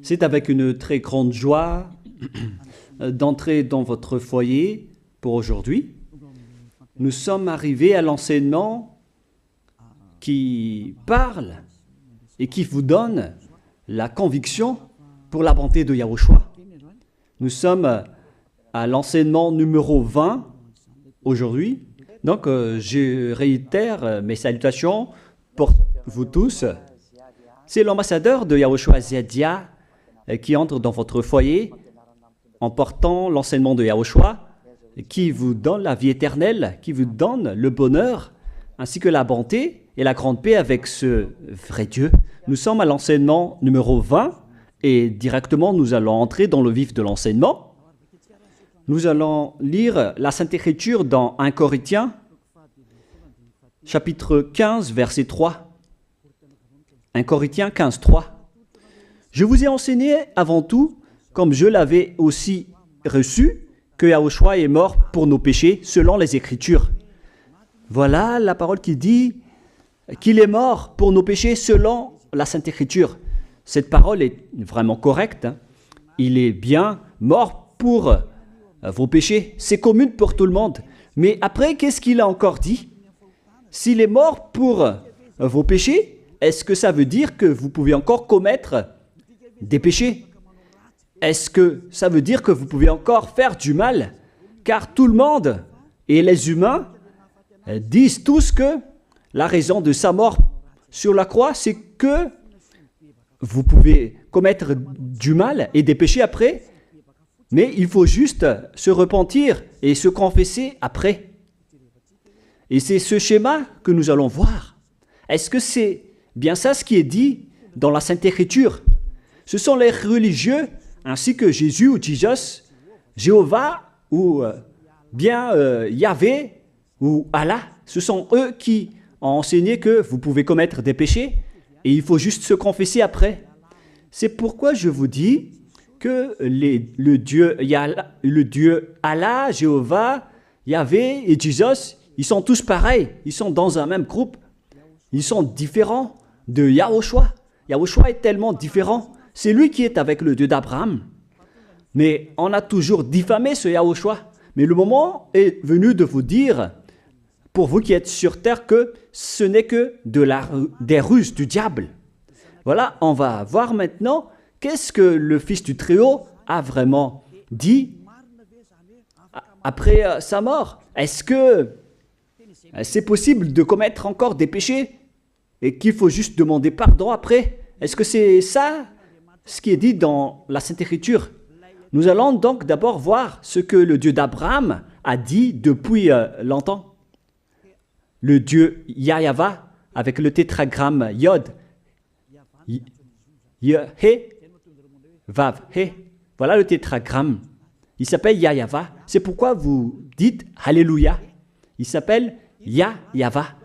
C'est avec une très grande joie d'entrer dans votre foyer pour aujourd'hui. Nous sommes arrivés à l'enseignement qui parle et qui vous donne la conviction pour la bonté de Yahushua. Nous sommes à l'enseignement numéro 20 aujourd'hui. Donc, je réitère mes salutations pour vous tous. C'est l'ambassadeur de Yahushua Ziadia qui entre dans votre foyer en portant l'enseignement de Yahushua qui vous donne la vie éternelle, qui vous donne le bonheur ainsi que la bonté et la grande paix avec ce vrai Dieu. Nous sommes à l'enseignement numéro 20 et directement nous allons entrer dans le vif de l'enseignement. Nous allons lire la Sainte Écriture dans 1 Corinthiens, chapitre 15, verset 3. 1 Corinthiens 15, 3. Je vous ai enseigné avant tout, comme je l'avais aussi reçu, que Yahushua est mort pour nos péchés selon les Écritures. Voilà la parole qui dit qu'il est mort pour nos péchés selon la Sainte Écriture. Cette parole est vraiment correcte. Il est bien mort pour vos péchés. C'est commun pour tout le monde. Mais après, qu'est-ce qu'il a encore dit? S'il est mort pour vos péchés, est-ce que ça veut dire que vous pouvez encore commettre des péchés? Est-ce que ça veut dire que vous pouvez encore faire du mal? Car tout le monde et les humains disent tous que la raison de sa mort sur la croix, c'est que vous pouvez commettre du mal et des péchés après, mais il faut juste se repentir et se confesser après. Et c'est ce schéma que nous allons voir. Est-ce que c'est bien ça ce qui est dit dans la Sainte Écriture? Ce sont les religieux, ainsi que Jésus ou Jesus, Jéhovah ou bien Yahvé ou Allah. Ce sont eux qui ont enseigné que vous pouvez commettre des péchés et il faut juste se confesser après. C'est pourquoi je vous dis que le Dieu Allah, Jéhovah, Yahvé et Jesus, ils sont tous pareils. Ils sont dans un même groupe. Ils sont différents de Yahushua. Yahushua est tellement différent. C'est lui qui est avec le Dieu d'Abraham. Mais on a toujours diffamé ce Yahushua. Mais le moment est venu de vous dire, pour vous qui êtes sur terre, que ce n'est que des ruses du diable. Voilà, on va voir maintenant qu'est-ce que le Fils du Très-Haut a vraiment dit après sa mort. Est-ce que c'est possible de commettre encore des péchés et qu'il faut juste demander pardon après? Est-ce que c'est ça ce qui est dit dans la Sainte Écriture? Nous allons donc d'abord voir ce que le Dieu d'Abraham a dit depuis longtemps. Le Dieu Yahva avec le tétragramme Yod, He, Vav, He. Voilà le tétragramme. Il s'appelle Yahva. C'est pourquoi vous dites Alléluia. Il s'appelle Yahva.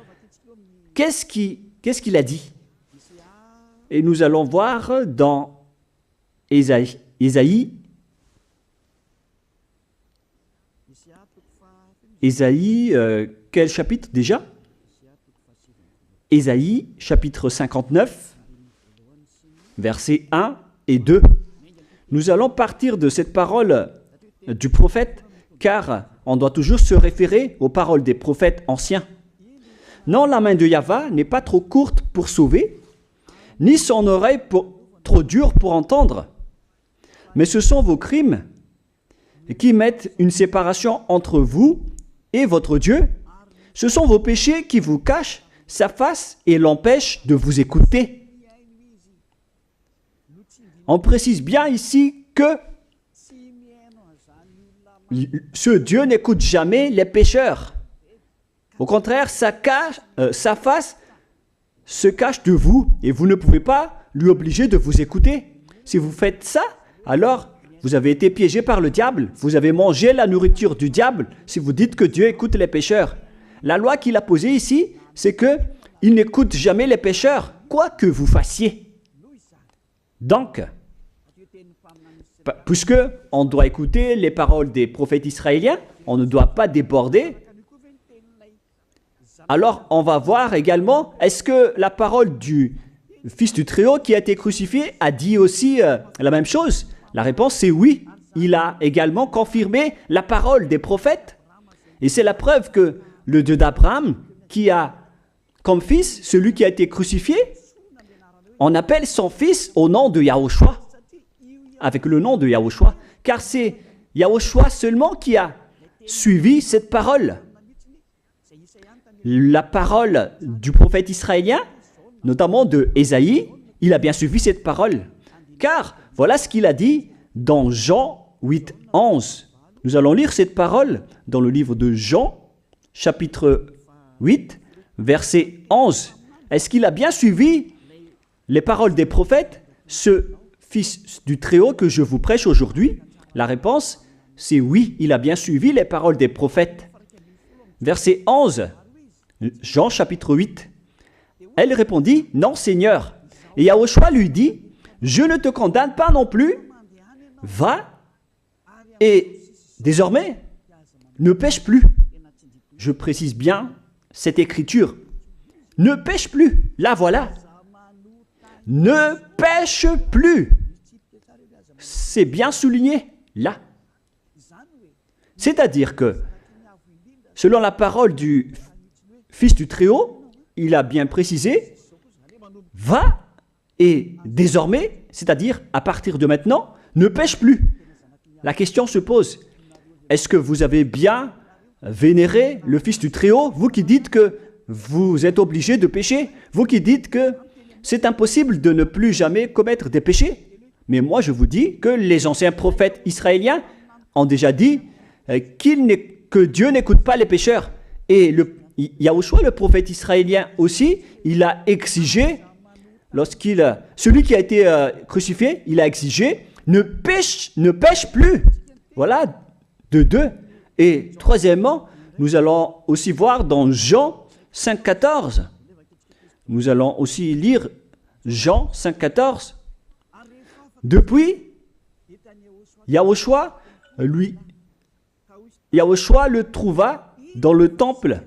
Qu'est-ce qu'il a dit? Et nous allons voir dans Ésaïe, quel chapitre déjà? Ésaïe, chapitre 59, versets 1 et 2. Nous allons partir de cette parole du prophète, car on doit toujours se référer aux paroles des prophètes anciens. Non, la main de Yahva n'est pas trop courte pour sauver, ni son oreille trop dure pour entendre. Mais ce sont vos crimes qui mettent une séparation entre vous et votre Dieu. Ce sont vos péchés qui vous cachent sa face et l'empêchent de vous écouter. On précise bien ici que ce Dieu n'écoute jamais les pécheurs. Au contraire, sa face se cache de vous et vous ne pouvez pas lui obliger de vous écouter. Si vous faites ça, alors vous avez été piégé par le diable. Vous avez mangé la nourriture du diable si vous dites que Dieu écoute les pécheurs. La loi qu'il a posée ici, c'est qu'il n'écoute jamais les pécheurs, quoi que vous fassiez. Donc, puisque on doit écouter les paroles des prophètes israéliens, on ne doit pas déborder. Alors, on va voir également, est-ce que la parole du Fils du Très-Haut qui a été crucifié a dit aussi la même chose? La réponse c'est oui. Il a également confirmé la parole des prophètes. Et c'est la preuve que le Dieu d'Abraham, qui a comme fils celui qui a été crucifié, on appelle son fils au nom de Yahushua, avec le nom de Yahushua, car c'est Yahushua seulement qui a suivi cette parole. La parole du prophète israélien, notamment de Ésaïe, il a bien suivi cette parole. Car voilà ce qu'il a dit dans Jean 8, 11. Nous allons lire cette parole dans le livre de Jean, chapitre 8, verset 11. Est-ce qu'il a bien suivi les paroles des prophètes, ce Fils du Très-Haut que je vous prêche aujourd'hui? La réponse, c'est oui, il a bien suivi les paroles des prophètes. Verset 11, Jean chapitre 8. Elle répondit, non Seigneur. Et Yahushua lui dit, je ne te condamne pas non plus. Va et désormais, ne pêche plus. Je précise bien cette écriture. Ne pêche plus. Là, voilà. Ne pêche plus. C'est bien souligné, là. C'est-à-dire que, selon la parole du Fils du Très-Haut, il a bien précisé, va et désormais, c'est-à-dire à partir de maintenant, ne pêche plus. La question se pose, est-ce que vous avez bien vénéré le Fils du Très-Haut, vous qui dites que vous êtes obligé de pécher, vous qui dites que c'est impossible de ne plus jamais commettre des péchés? Mais moi je vous dis que les anciens prophètes israéliens ont déjà dit que Dieu n'écoute pas les pécheurs. Et Yahushua, le prophète israélien aussi, il a exigé, celui qui a été crucifié, il a exigé, ne pêche plus. Voilà, de deux. Et troisièmement, nous allons aussi voir dans Jean 5,14. Nous allons aussi lire Jean 5,14. Depuis, Yahushua le trouva dans le temple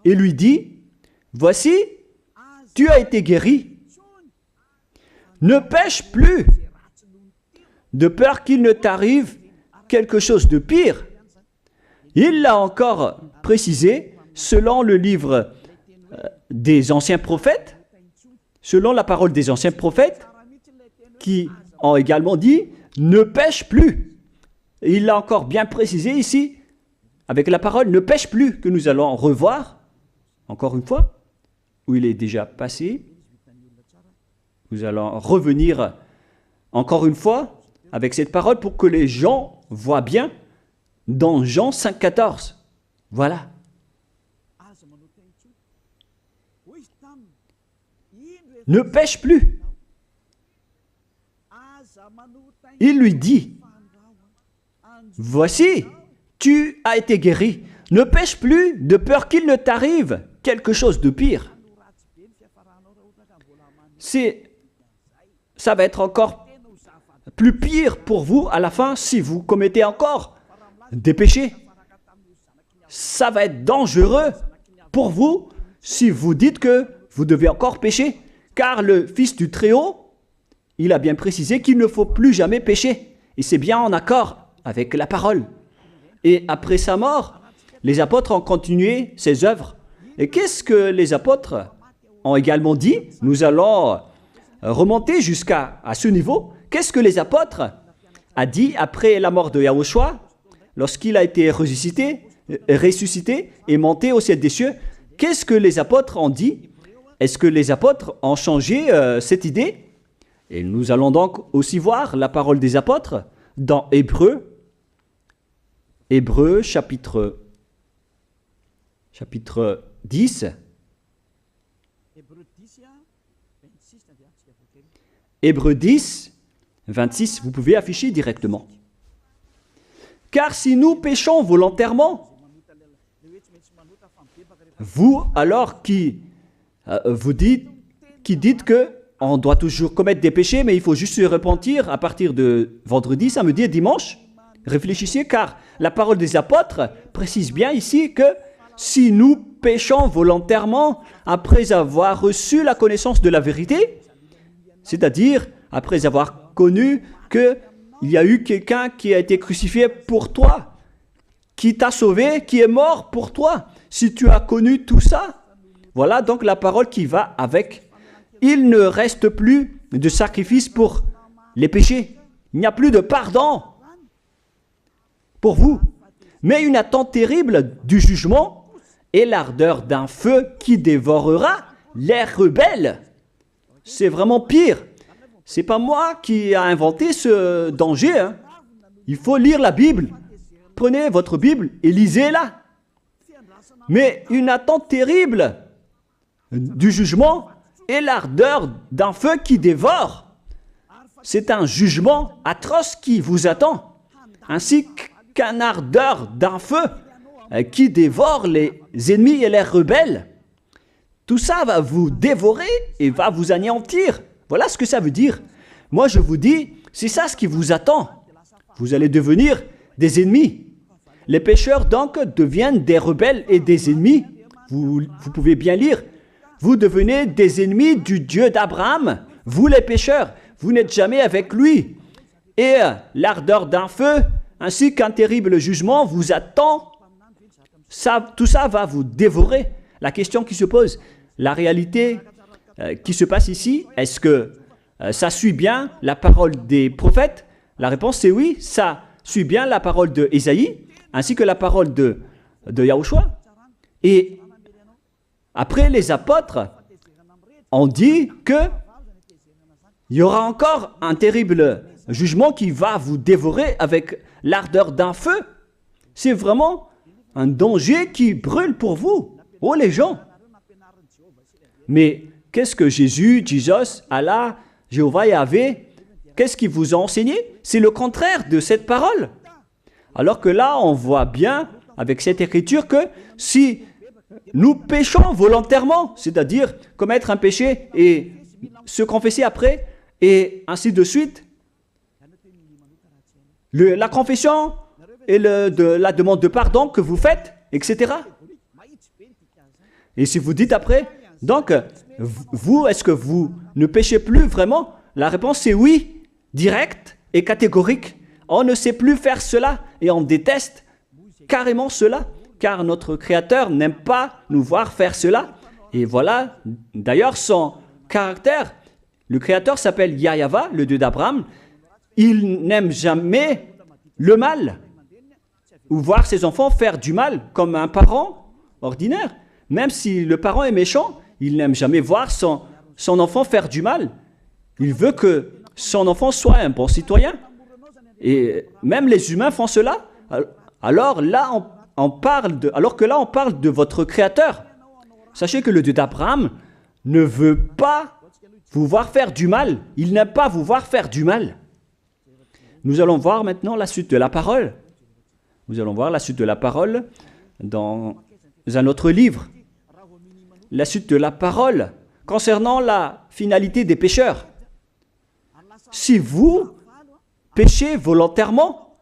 et lui dit, voici, tu as été guéri. Ne pêche plus, de peur qu'il ne t'arrive quelque chose de pire. Il l'a encore précisé selon le livre des anciens prophètes, selon la parole des anciens prophètes, qui ont également dit « ne pêche plus ». Il l'a encore bien précisé ici, avec la parole « ne pêche plus » que nous allons revoir, encore une fois, où il est déjà passé. Nous allons revenir encore une fois avec cette parole pour que les gens voient bien dans Jean 5,14. Voilà. Ne pêche plus. Il lui dit, voici, tu as été guéri. Ne pêche plus de peur qu'il ne t'arrive quelque chose de pire. Ça va être encore plus pire pour vous à la fin si vous commettez encore des péchés. Ça va être dangereux pour vous si vous dites que vous devez encore pécher. Car le Fils du Très-Haut, il a bien précisé qu'il ne faut plus jamais pécher. Et c'est bien en accord avec la parole. Et après sa mort, les apôtres ont continué ses œuvres. Et qu'est-ce que les apôtres ont également dit? Nous allons remonter jusqu'à ce niveau. Qu'est-ce que les apôtres ont dit après la mort de Yahushua, lorsqu'il a été ressuscité et monté au ciel des cieux? Qu'est-ce que les apôtres ont dit? Est-ce que les apôtres ont changé cette idée? Et nous allons donc aussi voir la parole des apôtres dans Hébreux chapitre 10. Hébreux 10, 26, vous pouvez afficher directement. Car si nous péchons volontairement, vous alors qui dites que on doit toujours commettre des péchés, mais il faut juste se repentir à partir de vendredi, samedi et dimanche, réfléchissez, car la parole des apôtres précise bien ici que si nous péchons volontairement après avoir reçu la connaissance de la vérité, C'est-à-dire, après avoir connu qu'il y a eu quelqu'un qui a été crucifié pour toi, qui t'a sauvé, qui est mort pour toi. Si tu as connu tout ça, voilà donc la parole qui va avec. Il ne reste plus de sacrifice pour les péchés. Il n'y a plus de pardon pour vous. Mais une attente terrible du jugement et l'ardeur d'un feu qui dévorera les rebelles. C'est vraiment pire. C'est pas moi qui ai inventé ce danger. Hein. Il faut lire la Bible. Prenez votre Bible et lisez-la. Mais une attente terrible du jugement et l'ardeur d'un feu qui dévore. C'est un jugement atroce qui vous attend, ainsi qu'une ardeur d'un feu qui dévore les ennemis et les rebelles. Tout ça va vous dévorer et va vous anéantir. Voilà ce que ça veut dire. Moi, je vous dis, c'est ça ce qui vous attend. Vous allez devenir des ennemis. Les pécheurs, donc, deviennent des rebelles et des ennemis. Vous pouvez bien lire. Vous devenez des ennemis du Dieu d'Abraham. Vous, les pécheurs, vous n'êtes jamais avec lui. Et l'ardeur d'un feu, ainsi qu'un terrible jugement, vous attend. Tout ça va vous dévorer. La question qui se pose, la réalité qui se passe ici, est-ce que ça suit bien la parole des prophètes? La réponse, c'est oui, ça suit bien la parole d'Ésaïe, ainsi que la parole de Yahushua. Et après, les apôtres ont dit qu'il y aura encore un terrible jugement qui va vous dévorer avec l'ardeur d'un feu. C'est vraiment un danger qui brûle pour vous. Oh les gens! Mais qu'est-ce que Jésus, Allah, Jéhovah Yahvé, qu'est-ce qu'il vous a enseigné? C'est le contraire de cette parole. Alors que là, on voit bien avec cette écriture que si nous péchons volontairement, c'est-à-dire commettre un péché et se confesser après, et ainsi de suite, la confession et la demande de pardon que vous faites, etc. Et si vous dites après, donc, vous, est-ce que vous ne péchez plus vraiment? La réponse est oui, directe et catégorique. On ne sait plus faire cela et on déteste carrément cela, car notre Créateur n'aime pas nous voir faire cela. Et voilà, d'ailleurs, son caractère, le Créateur s'appelle Yahweh, le Dieu d'Abraham. Il n'aime jamais le mal ou voir ses enfants faire du mal comme un parent ordinaire. Même si le parent est méchant, il n'aime jamais voir son enfant faire du mal. Il veut que son enfant soit un bon citoyen. Et même les humains font cela. Alors que là, on parle de votre Créateur. Sachez que le Dieu d'Abraham ne veut pas vous voir faire du mal. Il n'aime pas vous voir faire du mal. Nous allons voir maintenant la suite de la parole. Nous allons voir la suite de la parole dans un autre livre. La suite de la parole concernant la finalité des pécheurs. Si vous péchez volontairement,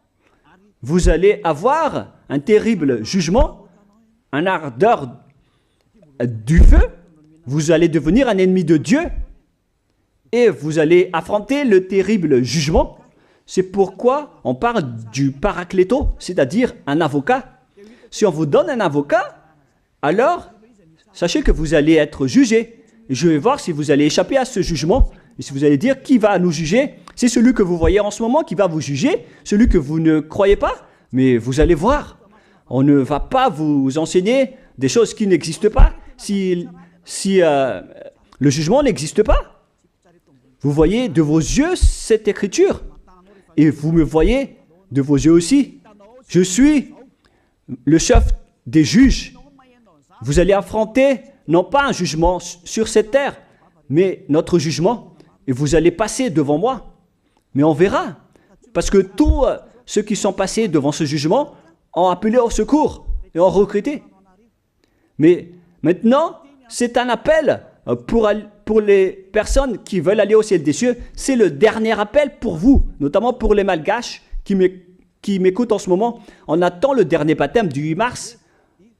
vous allez avoir un terrible jugement, un ardeur du feu, vous allez devenir un ennemi de Dieu et vous allez affronter le terrible jugement. C'est pourquoi on parle du paracléto, c'est-à-dire un avocat. Si on vous donne un avocat, alors sachez que vous allez être jugé. Et je vais voir si vous allez échapper à ce jugement. Et si vous allez dire qui va nous juger, c'est celui que vous voyez en ce moment qui va vous juger, celui que vous ne croyez pas. Mais vous allez voir, on ne va pas vous enseigner des choses qui n'existent pas si le jugement n'existe pas. Vous voyez de vos yeux cette écriture et vous me voyez de vos yeux aussi. Je suis le chef des juges. Vous allez affronter non pas un jugement sur cette terre, mais notre jugement. Et vous allez passer devant moi. Mais on verra. Parce que tous ceux qui sont passés devant ce jugement ont appelé au secours et ont recruté. Mais maintenant, c'est un appel pour les personnes qui veulent aller au ciel des cieux. C'est le dernier appel pour vous, notamment pour les malgaches qui m'écoutent en ce moment. On attend le dernier baptême du 8 mars.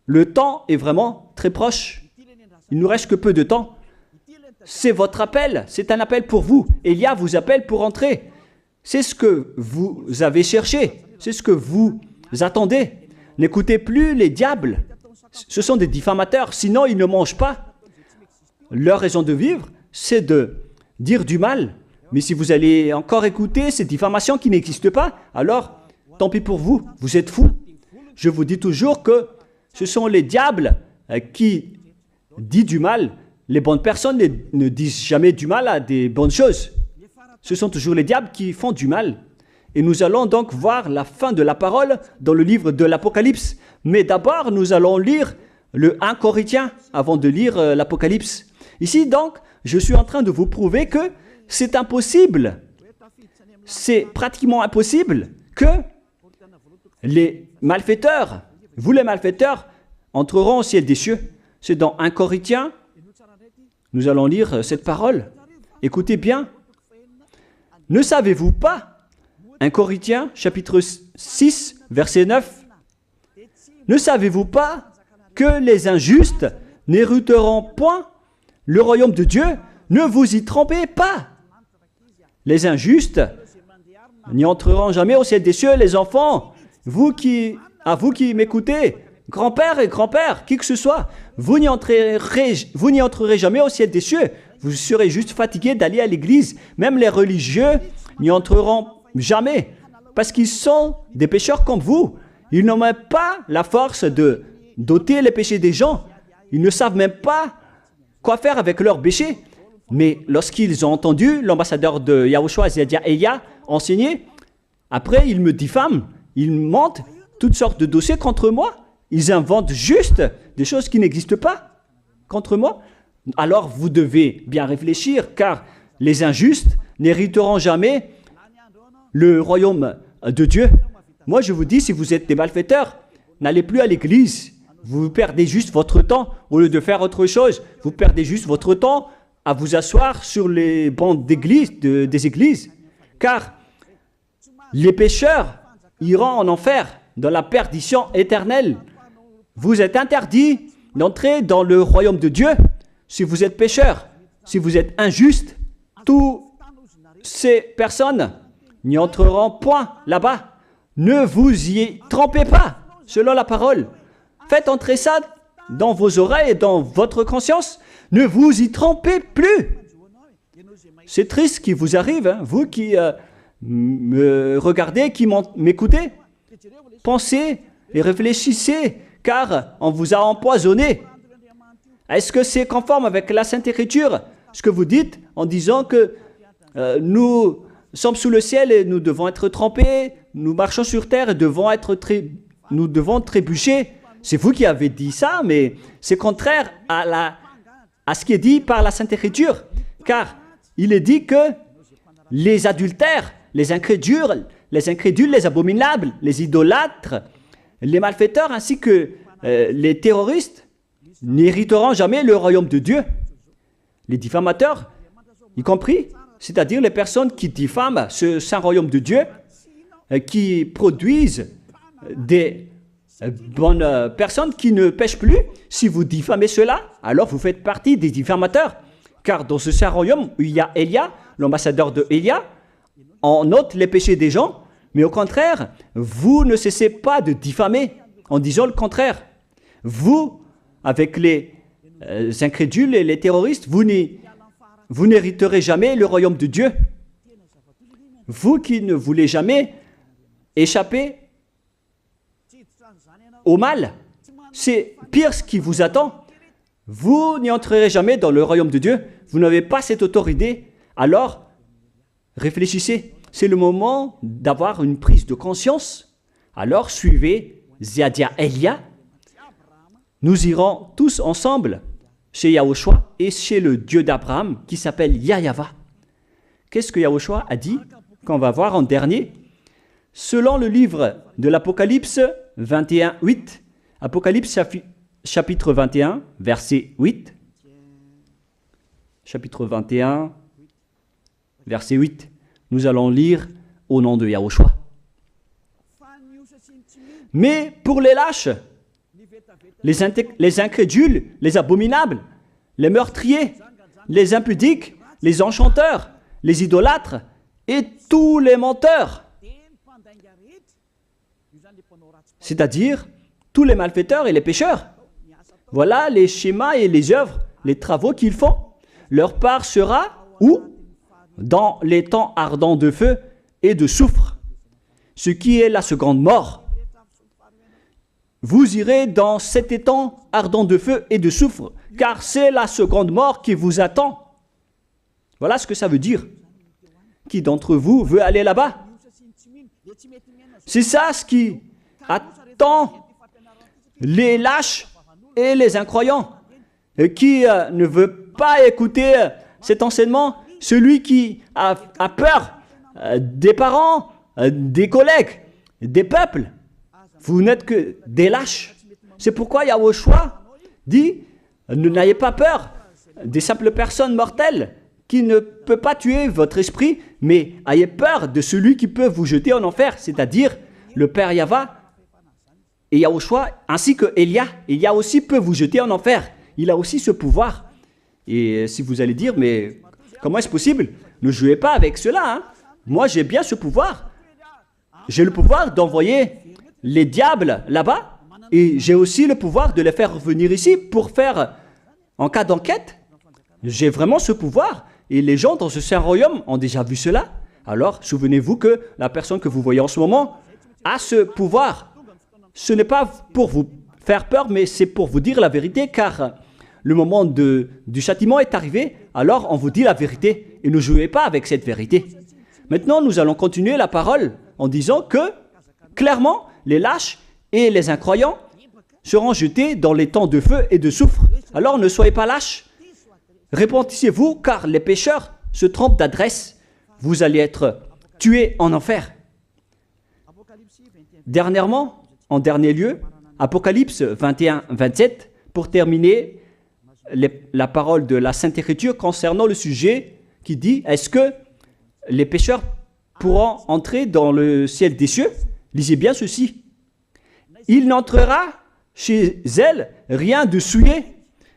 Le temps est vraiment très proche. Il nous reste que peu de temps. c'est votre appel, c'est un appel pour vous. Élia vous appelle pour entrer. C'est ce que vous avez cherché, c'est ce que vous attendez. N'écoutez plus les diables, ce sont des diffamateurs, sinon ils ne mangent pas. Leur raison de vivre, c'est de dire du mal. Mais si vous allez encore écouter ces diffamations qui n'existent pas, alors tant pis pour vous, vous êtes fous. Je vous dis toujours que ce sont les diables qui disent du mal. Les bonnes personnes ne disent jamais du mal à des bonnes choses. Ce sont toujours les diables qui font du mal. Et nous allons donc voir la fin de la parole dans le livre de l'Apocalypse. Mais d'abord, nous allons lire le 1 Corinthiens avant de lire l'Apocalypse. Ici donc, je suis en train de vous prouver que c'est impossible. C'est pratiquement impossible que les malfaiteurs, vous les malfaiteurs, entreront au ciel des cieux. C'est dans 1 Corinthiens, nous allons lire cette parole. Écoutez bien. Ne savez-vous pas, 1 Corinthiens, chapitre 6, verset 9, ne savez-vous pas que les injustes n'hériteront point le royaume de Dieu? Ne vous y trompez pas. Les injustes n'y entreront jamais au ciel des cieux. Les enfants, vous qui m'écoutez, grand-père et grand-père, qui que ce soit, vous n'y entrerez jamais au ciel des cieux. Vous serez juste fatigués d'aller à l'église. Même les religieux n'y entreront jamais parce qu'ils sont des pécheurs comme vous. Ils n'ont même pas la force de d'ôter les péchés des gens. Ils ne savent même pas quoi faire avec leurs péchés. Mais lorsqu'ils ont entendu l'ambassadeur de Yahushua, c'est-à-dire Elia, enseigner, après ils me diffament, ils mentent toutes sortes de dossiers contre moi. Ils inventent juste des choses qui n'existent pas contre moi. Alors vous devez bien réfléchir, car les injustes n'hériteront jamais le royaume de Dieu. Moi je vous dis, si vous êtes des malfaiteurs, n'allez plus à l'église. Vous perdez juste votre temps. Au lieu de faire autre chose, vous perdez juste votre temps à vous asseoir sur les bancs d'église, des églises. Car les pécheurs iront en enfer, dans la perdition éternelle. Vous êtes interdit d'entrer dans le royaume de Dieu si vous êtes pécheur, si vous êtes injuste. Toutes ces personnes n'y entreront point là-bas. Ne vous y trompez pas, selon la parole. Faites entrer ça dans vos oreilles et dans votre conscience. Ne vous y trompez plus. C'est triste ce qui vous arrive, hein, vous qui me regardez, qui m'écoutez. Pensez et réfléchissez, car on vous a empoisonné. Est-ce que c'est conforme avec la Sainte Écriture, ce que vous dites en disant que nous sommes sous le ciel et nous devons être trempés, nous marchons sur terre et nous devons trébucher? C'est vous qui avez dit ça, mais c'est contraire à ce qui est dit par la Sainte Écriture, car il est dit que les adultères, les incrédules, les abominables, les idolâtres, les malfaiteurs ainsi que les terroristes n'hériteront jamais le royaume de Dieu. Les diffamateurs, y compris, c'est-à-dire les personnes qui diffament ce saint royaume de Dieu, qui produisent des bonnes personnes qui ne pêchent plus. Si vous diffamez cela, alors vous faites partie des diffamateurs. Car dans ce saint royaume où il y a Elia, l'ambassadeur de Elia, on note les péchés des gens, mais au contraire, vous ne cessez pas de diffamer en disant le contraire. Vous, avec les incrédules et les terroristes, vous n'hériterez jamais le royaume de Dieu. Vous qui ne voulez jamais échapper au mal, c'est pire ce qui vous attend. Vous n'y entrerez jamais dans le royaume de Dieu. Vous n'avez pas cette autorité. Alors, réfléchissez. C'est le moment d'avoir une prise de conscience. Alors, suivez Zeadia Elia. Nous irons tous ensemble chez Yahushua et chez le Dieu d'Abraham qui s'appelle Yahweh. Qu'est-ce que Yahushua a dit qu'on va voir en dernier? Selon le livre de l'Apocalypse 21, 8, Apocalypse chapitre 21, verset 8. Chapitre 21, verset 8. Nous allons lire au nom de Yahushua. Mais pour les lâches, les incrédules, les abominables, les meurtriers, les impudiques, les enchanteurs, les idolâtres et tous les menteurs. C'est-à-dire tous les malfaiteurs et les pécheurs. Voilà les schémas et les œuvres, les travaux qu'ils font. Leur part sera où? Dans les temps ardents de feu et de soufre, ce qui est la seconde mort. Vous irez dans cet étang ardent de feu et de soufre, car c'est la seconde mort qui vous attend. Voilà ce que ça veut dire. Qui d'entre vous veut aller là-bas? C'est ça ce qui attend les lâches et les incroyants. Et qui ne veut pas écouter cet enseignement, celui qui a peur des parents, des collègues, des peuples. Vous n'êtes que des lâches. C'est pourquoi Yahushua dit, ne n'ayez pas peur des simples personnes mortelles qui ne peut pas tuer votre esprit, mais ayez peur de celui qui peut vous jeter en enfer, c'est-à-dire le Père Yahva et Yahushua, ainsi que Elia. Elia aussi peut vous jeter en enfer. Il a aussi ce pouvoir. Et si vous allez dire, mais comment est-ce possible? Ne jouez pas avec cela. Hein. Moi, j'ai bien ce pouvoir. J'ai le pouvoir d'envoyer les diables là-bas. Et j'ai aussi le pouvoir de les faire revenir ici pour faire, en cas d'enquête. J'ai vraiment ce pouvoir. Et les gens dans ce saint royaume ont déjà vu cela. Alors, souvenez-vous que la personne que vous voyez en ce moment a ce pouvoir. Ce n'est pas pour vous faire peur, mais c'est pour vous dire la vérité, car le moment du châtiment est arrivé, alors on vous dit la vérité, et ne jouez pas avec cette vérité. Maintenant, nous allons continuer la parole en disant que, clairement, les lâches et les incroyants seront jetés dans les temps de feu et de soufre. Alors ne soyez pas lâches, répentissez-vous, car les pécheurs se trompent d'adresse. Vous allez être tués en enfer. Dernièrement, en dernier lieu, Apocalypse 21-27, pour terminer la parole de la Sainte Écriture concernant le sujet qui dit, est-ce que les pécheurs pourront entrer dans le ciel des cieux? Lisez bien ceci. Il n'entrera chez elle rien de souillé,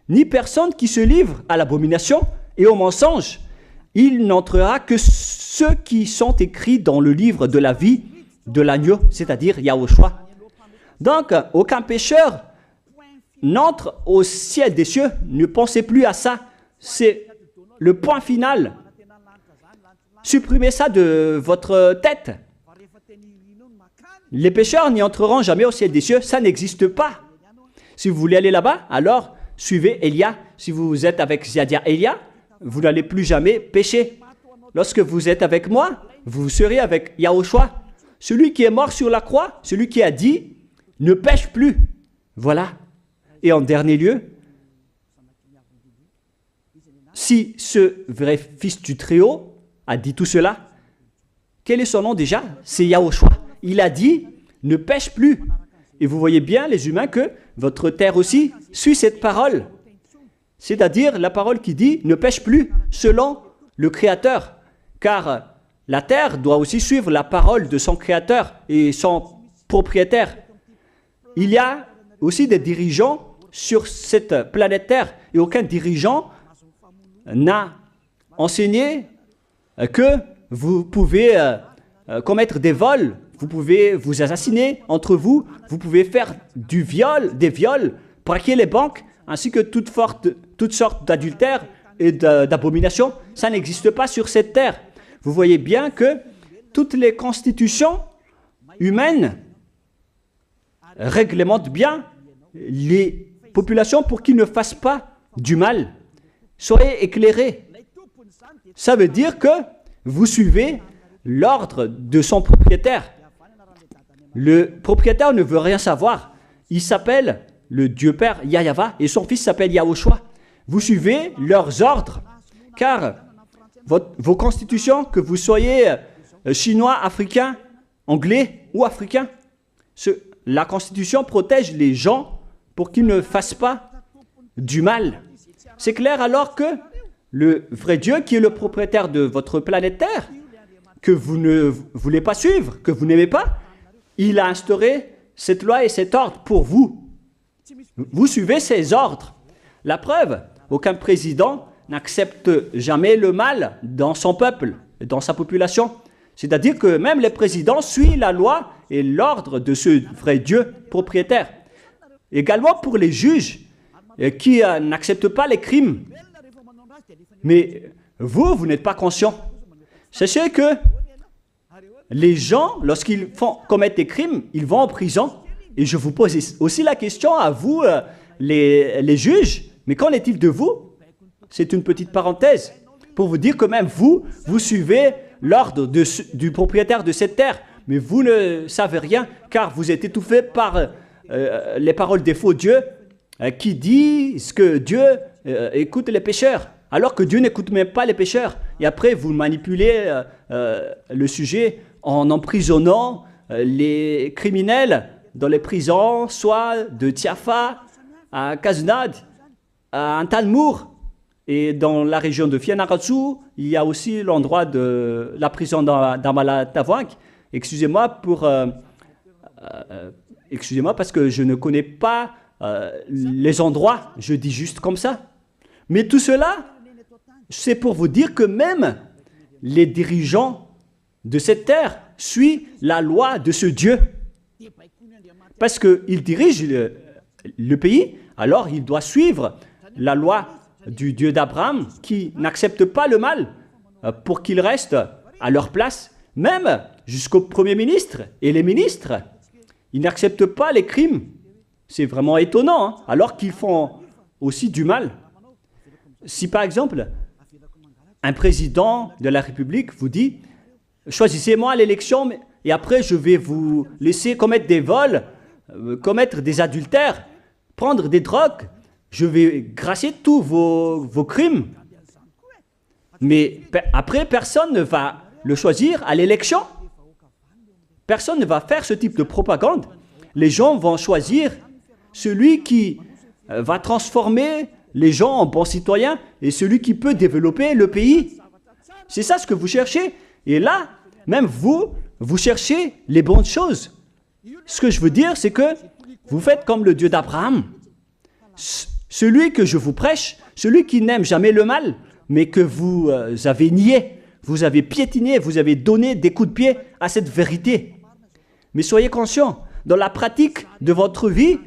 ni personne qui se livre à l'abomination et au mensonge. Il n'entrera que ceux qui sont écrits dans le livre de la vie de l'agneau, c'est-à-dire Yahushua. Donc, aucun pécheur n'entre au ciel des cieux. Ne pensez plus à ça. C'est le point final. Supprimez ça de votre tête. Les pécheurs n'y entreront jamais au ciel des cieux. Ça n'existe pas. Si vous voulez aller là-bas, alors suivez Elia. Si vous êtes avec Ziadia Elia, vous n'allez plus jamais pécher. Lorsque vous êtes avec moi, vous serez avec Yahushua. Celui qui est mort sur la croix, celui qui a dit, ne pêche plus. Voilà. Et en dernier lieu, si ce vrai fils du Très-Haut a dit tout cela, quel est son nom déjà? C'est Yahushua. Il a dit, ne pêche plus. Et vous voyez bien, les humains, que votre terre aussi suit cette parole. C'est-à-dire la parole qui dit, ne pêche plus, selon le Créateur. Car la terre doit aussi suivre la parole de son Créateur et son propriétaire. Il y a aussi des dirigeants sur cette planète Terre et aucun dirigeant n'a enseigné que vous pouvez commettre des vols, vous pouvez vous assassiner entre vous, vous pouvez faire des viols, braquer les banques, ainsi que toutes sortes d'adultères et d'abominations. Ça n'existe pas sur cette terre. Vous voyez bien que toutes les constitutions humaines réglementent bien les populations pour qu'ils ne fassent pas du mal. Soyez éclairés. Ça veut dire que vous suivez l'ordre de son propriétaire. Le propriétaire ne veut rien savoir. Il s'appelle le Dieu Père Yahva et son fils s'appelle Yahushua. Vous suivez leurs ordres, car vos constitutions, que vous soyez chinois, africain, anglais ou africain, la constitution protège les gens pour qu'ils ne fassent pas du mal. C'est clair alors que le vrai Dieu, qui est le propriétaire de votre planète Terre, que vous ne voulez pas suivre, que vous n'aimez pas, il a instauré cette loi et cet ordre pour vous. Vous suivez ces ordres. La preuve, aucun président n'accepte jamais le mal dans son peuple, dans sa population. C'est-à-dire que même les présidents suivent la loi et l'ordre de ce vrai Dieu propriétaire. Également pour les juges qui n'acceptent pas les crimes. Mais vous n'êtes pas conscient. Sachez que les gens, lorsqu'ils commettent des crimes, ils vont en prison. Et je vous pose aussi la question à vous, les juges, mais qu'en est-il de vous? C'est une petite parenthèse pour vous dire que même vous suivez l'ordre du propriétaire de cette terre, mais vous ne savez rien car vous êtes étouffé par les paroles des faux dieux qui disent que Dieu écoute les pécheurs, alors que Dieu n'écoute même pas les pécheurs. Et après, vous manipulez le sujet en emprisonnant les criminels dans les prisons, soit de Tiafa à Kaznad, à Antalmour. Et dans la région de Fianarantsoa, il y a aussi l'endroit de la prison d'Amala-Tavoink. Excusez-moi parce que je ne connais pas les endroits, je dis juste comme ça. Mais tout cela, c'est pour vous dire que même les dirigeants de cette terre suivent la loi de ce Dieu. Parce qu'il dirige le pays, alors il doit suivre la loi du Dieu d'Abraham qui n'accepte pas le mal pour qu'ils restent à leur place, même jusqu'au Premier ministre et les ministres. Ils n'acceptent pas les crimes. C'est vraiment étonnant, hein, alors qu'ils font aussi du mal. Si par exemple, un président de la République vous dit « Choisissez-moi à l'élection et après je vais vous laisser commettre des vols, commettre des adultères, prendre des drogues, je vais gracier tous vos crimes. » Mais après, personne ne va le choisir à l'élection. Personne ne va faire ce type de propagande. Les gens vont choisir celui qui va transformer les gens en bons citoyens et celui qui peut développer le pays. C'est ça ce que vous cherchez. Et là, même vous cherchez les bonnes choses. Ce que je veux dire, c'est que vous faites comme le Dieu d'Abraham. Celui que je vous prêche, celui qui n'aime jamais le mal, mais que vous avez nié, vous avez piétiné, vous avez donné des coups de pied à cette vérité. Mais soyez conscients, dans la pratique de votre vie,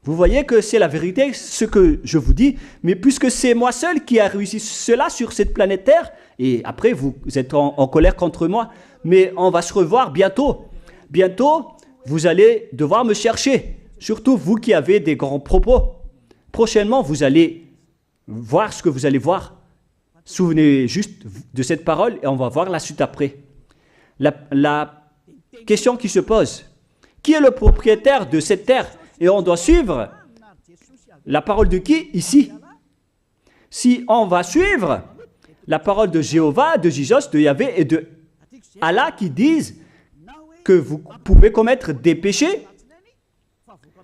vous voyez que c'est la vérité, ce que je vous dis, mais puisque c'est moi seul qui a réussi cela sur cette planète Terre, et après vous êtes en colère contre moi, mais on va se revoir bientôt. Bientôt, vous allez devoir me chercher, surtout vous qui avez des grands propos. Prochainement, vous allez voir ce que vous allez voir. Souvenez juste de cette parole et on va voir la suite après. La question qui se pose, qui est le propriétaire de cette terre? Et on doit suivre la parole de qui ici? Si on va suivre la parole de Jéhovah, de Jésus, de Yahvé et de Allah qui disent que vous pouvez commettre des péchés,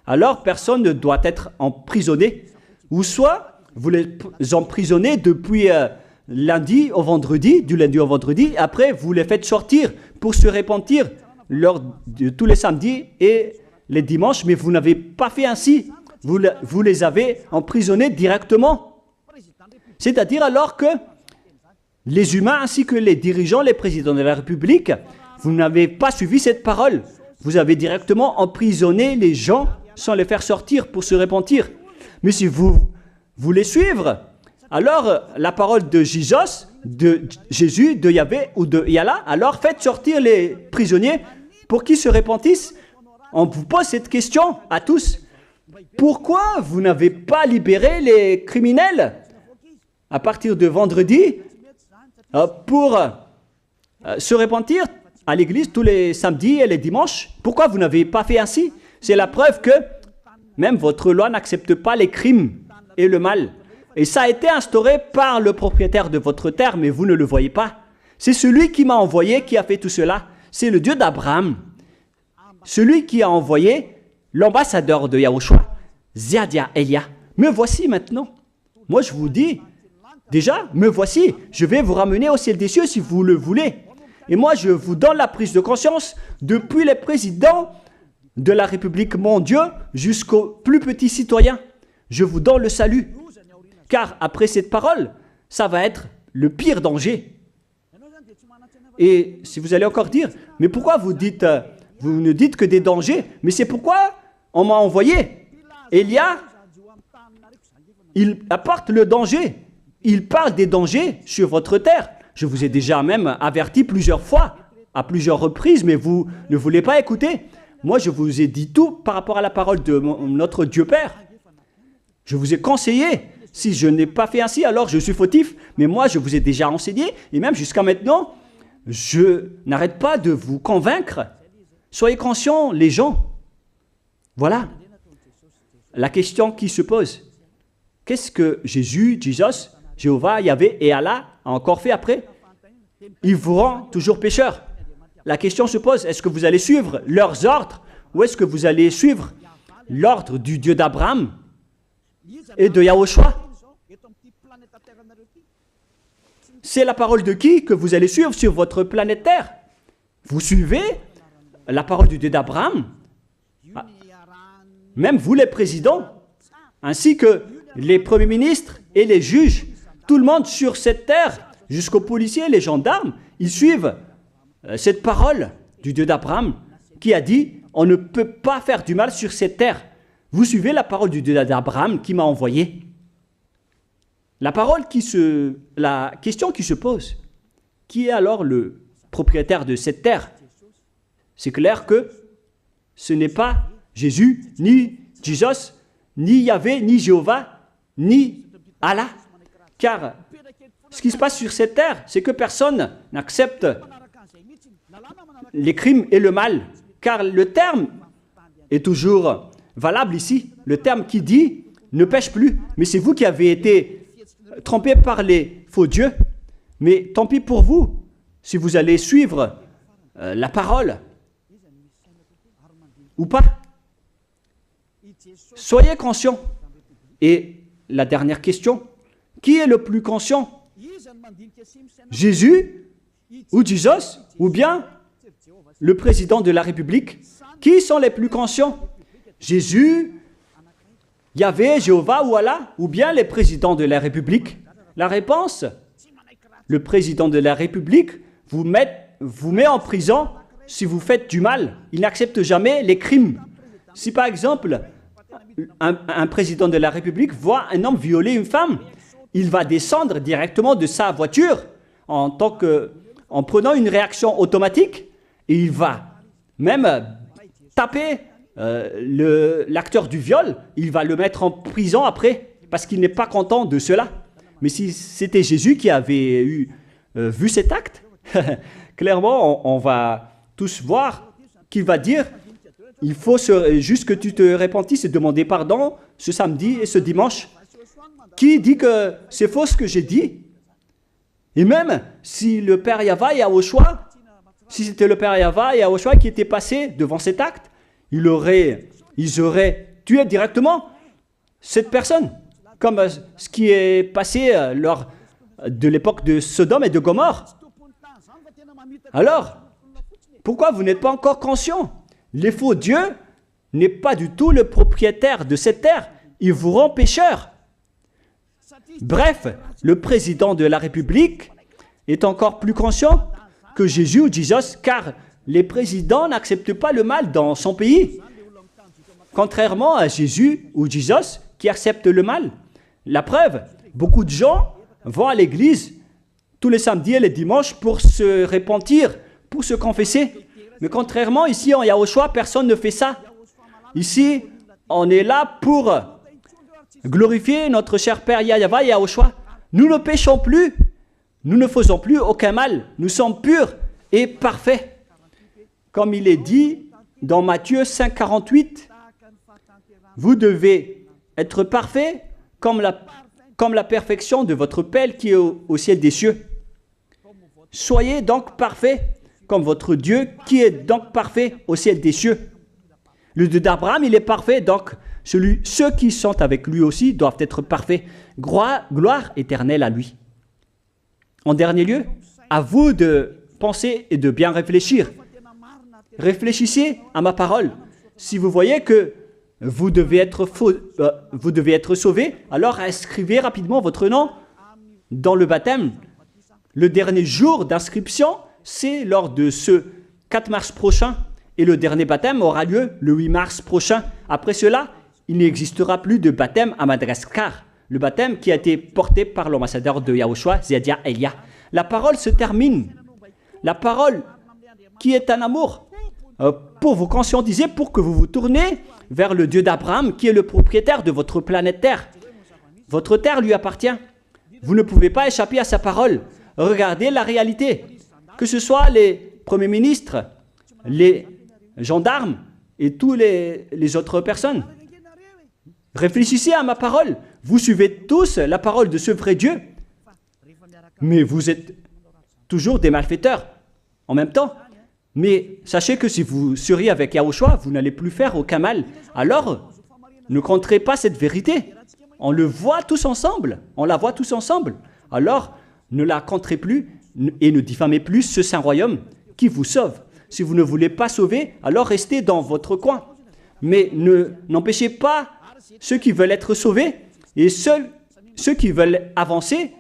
alors personne ne doit être emprisonné. Ou soit vous les emprisonnez depuis lundi au vendredi, du lundi au vendredi, après vous les faites sortir pour se repentir lors de tous les samedis et les dimanches, mais vous n'avez pas fait ainsi. Vous les avez emprisonnés directement. C'est-à-dire alors que les humains ainsi que les dirigeants, les présidents de la République, vous n'avez pas suivi cette parole. Vous avez directement emprisonné les gens sans les faire sortir pour se repentir. Mais si vous voulez suivre, alors la parole de Jésus, de Yahvé ou de Yallah, alors faites sortir les prisonniers pour qu'ils se repentissent. On vous pose cette question à tous. Pourquoi vous n'avez pas libéré les criminels à partir de vendredi pour se repentir à l'église tous les samedis et les dimanches? Pourquoi vous n'avez pas fait ainsi? C'est la preuve que même votre loi n'accepte pas les crimes et le mal. Et ça a été instauré par le propriétaire de votre terre, mais vous ne le voyez pas. C'est celui qui m'a envoyé qui a fait tout cela. C'est le Dieu d'Abraham. Celui qui a envoyé l'ambassadeur de Yahushua, Ziadia Elia. Me voici maintenant. Moi je vous dis, déjà, me voici. Je vais vous ramener au ciel des cieux si vous le voulez. Et moi je vous donne la prise de conscience depuis les présidents de la République, mon Dieu, jusqu'aux plus petits citoyens. Je vous donne le salut. Car après cette parole, ça va être le pire danger. Et si vous allez encore dire, mais pourquoi vous ne dites que des dangers? Mais c'est pourquoi on m'a envoyé. Élia, il apporte le danger. Il parle des dangers sur votre terre. Je vous ai déjà même averti plusieurs fois, à plusieurs reprises, mais vous ne voulez pas écouter. Moi, je vous ai dit tout par rapport à la parole de notre Dieu Père. Je vous ai conseillé. Si je n'ai pas fait ainsi, alors je suis fautif. Mais moi, je vous ai déjà enseigné. Et même jusqu'à maintenant, je n'arrête pas de vous convaincre. Soyez conscients, les gens. Voilà la question qui se pose. Qu'est-ce que Jésus, Jéhovah, Yahvé et Allah a encore fait après? Il vous rend toujours pécheur. La question se pose, est-ce que vous allez suivre leurs ordres ou est-ce que vous allez suivre l'ordre du Dieu d'Abraham et de Yahushua? C'est la parole de qui que vous allez suivre sur votre planète Terre? Vous suivez la parole du Dieu d'Abraham? Même vous les présidents, ainsi que les premiers ministres et les juges, tout le monde sur cette terre, jusqu'aux policiers, les gendarmes, ils suivent cette parole du Dieu d'Abraham qui a dit, on ne peut pas faire du mal sur cette terre. Vous suivez la parole du Dieu d'Abraham qui m'a envoyé. La question qui se pose, qui est alors le propriétaire de cette terre? C'est clair que ce n'est pas Jésus, ni Jesus, ni Yahvé, ni Jéhovah, ni Allah. Car ce qui se passe sur cette terre, c'est que personne n'accepte les crimes et le mal. Car le terme est toujours valable ici. Le terme qui dit « ne pêche plus ». Mais c'est vous qui avez été trompés par les faux dieux. Mais tant pis pour vous, si vous allez suivre la parole ou pas. Soyez conscients. Et la dernière question, qui est le plus conscient? Jésus ou Jesus ou bien le président de la République? Qui sont les plus conscients? Jésus, Yahvé, Jéhovah ou Allah ou bien les présidents de la République? La réponse, le président de la République vous met en prison si vous faites du mal. Il n'accepte jamais les crimes. Si par exemple, un président de la République voit un homme violer une femme, il va descendre directement de sa voiture en prenant une réaction automatique et il va même taper l'acteur du viol, il va le mettre en prison après parce qu'il n'est pas content de cela. Mais si c'était Jésus qui avait vu cet acte, clairement on va tous voir qu'il va dire il faut juste que tu te repentisses et demander pardon ce samedi et ce dimanche. Qui dit que c'est faux ce que j'ai dit? Et même si le Père Yahvé et Yahushua, si c'était le Père Yahvé et Yahushua qui étaient passés devant cet acte, ils auraient tué directement cette personne, comme ce qui est passé lors de l'époque de Sodome et de Gomorrhe. Alors, pourquoi vous n'êtes pas encore conscient? Les faux dieux n'est pas du tout le propriétaire de cette terre. Il vous rend pécheur. Bref, le président de la République est encore plus conscient que Jésus ou Jesus, car les présidents n'acceptent pas le mal dans son pays. Contrairement à Jésus ou Jesus qui acceptent le mal. La preuve, beaucoup de gens vont à l'église tous les samedis et les dimanches pour se repentir, pour se confesser. Mais contrairement, ici en Yahushua, personne ne fait ça. Ici, on est là pour glorifier notre cher Père Yahvé et Yahushua. Nous ne péchons plus, nous ne faisons plus aucun mal. Nous sommes purs et parfaits. Comme il est dit dans Matthieu 5, 48, vous devez être parfaits comme la perfection de votre Père qui est au ciel des cieux. Soyez donc parfaits comme votre Dieu qui est donc parfait au ciel des cieux. Le Dieu d'Abraham, il est parfait, donc ceux qui sont avec lui aussi doivent être parfaits. Gloire éternelle à lui. En dernier lieu, à vous de penser et de bien réfléchir. Réfléchissez à ma parole. Si vous voyez que vous devez être sauvés, alors inscrivez rapidement votre nom dans le baptême, le dernier jour d'inscription, c'est lors de ce 4 mars prochain. Et le dernier baptême aura lieu le 8 mars prochain. Après cela, il n'existera plus de baptême à Madagascar. Le baptême qui a été porté par l'ambassadeur de Yahushua, Zedia Elia. La parole se termine. La parole qui est un amour pour vous conscientiser, pour que vous vous tournez vers le Dieu d'Abraham qui est le propriétaire de votre planète Terre. Votre terre lui appartient. Vous ne pouvez pas échapper à sa parole. Regardez la réalité. Que ce soit les premiers ministres, les gendarmes et toutes les autres personnes. Réfléchissez à ma parole. Vous suivez tous la parole de ce vrai Dieu. Mais vous êtes toujours des malfaiteurs en même temps. Mais sachez que si vous seriez avec Yahushua, vous n'allez plus faire aucun mal. Alors, ne compterez pas cette vérité. On le voit tous ensemble. On la voit tous ensemble. Alors, ne la compterez plus et ne diffamez plus ce saint royaume qui vous sauve. Si vous ne voulez pas sauver, alors restez dans votre coin. Mais n'empêchez pas ceux qui veulent être sauvés et seuls ceux qui veulent avancer,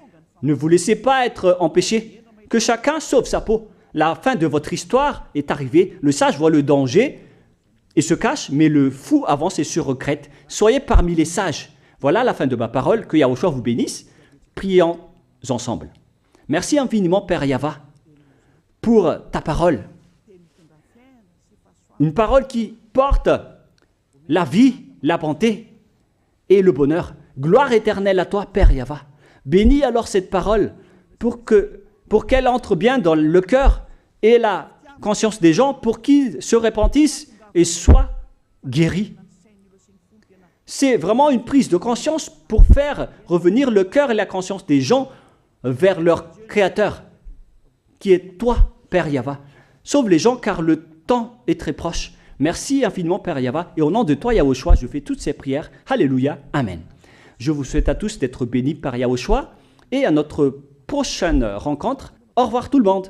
ne vous laissez pas être empêchés. Que chacun sauve sa peau. La fin de votre histoire est arrivée. Le sage voit le danger et se cache, mais le fou avance et se regrette. Soyez parmi les sages. Voilà la fin de ma parole. Que Yahushua vous bénisse. Prions ensemble. Merci infiniment, Père Yahva, pour ta parole. Une parole qui porte la vie, la bonté et le bonheur. Gloire éternelle à toi, Père Yahva. Bénis alors cette parole pour qu'elle entre bien dans le cœur et la conscience des gens pour qu'ils se repentissent et soient guéris. C'est vraiment une prise de conscience pour faire revenir le cœur et la conscience des gens vers leur Créateur, qui est toi, Père Yahva. Sauve les gens car le temps est très proche. Merci infiniment, Père Yahva. Et au nom de toi, Yahushua, je fais toutes ces prières. Alléluia. Amen. Je vous souhaite à tous d'être bénis par Yahushua et à notre prochaine rencontre. Au revoir tout le monde.